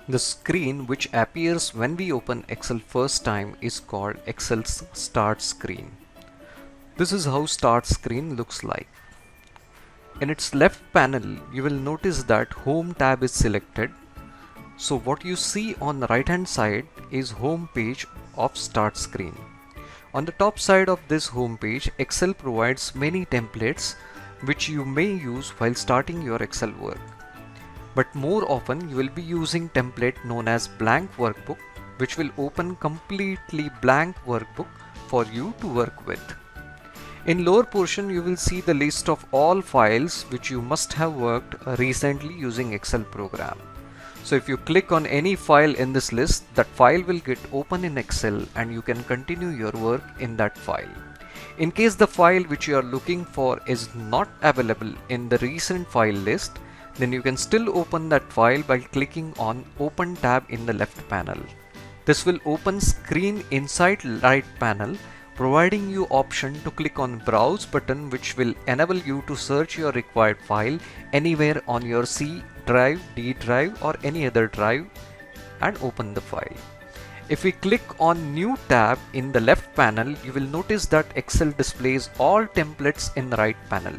The screen which appears when we open Excel first time is called Excel's Start screen. This is how Start screen looks like. In its left panel, you will notice that Home tab is selected. So what you see on the right hand side is home page of Start screen. On the top side of this home page, Excel provides many templates which you may use while starting your Excel work. But more often you will be using template known as blank workbook, which will open completely blank workbook for you to work with. In lower portion you will see the list of all files which you must have worked recently using Excel program. So if you click on any file in this list, that file will get open in Excel and you can continue your work in that file. In case the file which you are looking for is not available in the recent file list, then you can still open that file by clicking on Open tab in the left panel. This will open screen inside right panel, providing you option to click on Browse button, which will enable you to search your required file anywhere on your C drive, D drive or any other drive and open the file. If we click on New tab in the left panel, you will notice that Excel displays all templates in the right panel.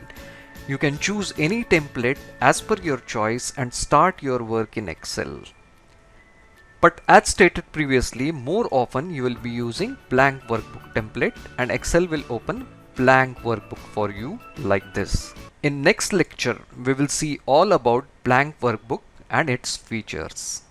You can choose any template as per your choice and start your work in Excel. But as stated previously, more often you will be using blank workbook template and Excel will open blank workbook for you like this. In next lecture, we will see all about blank workbook and its features.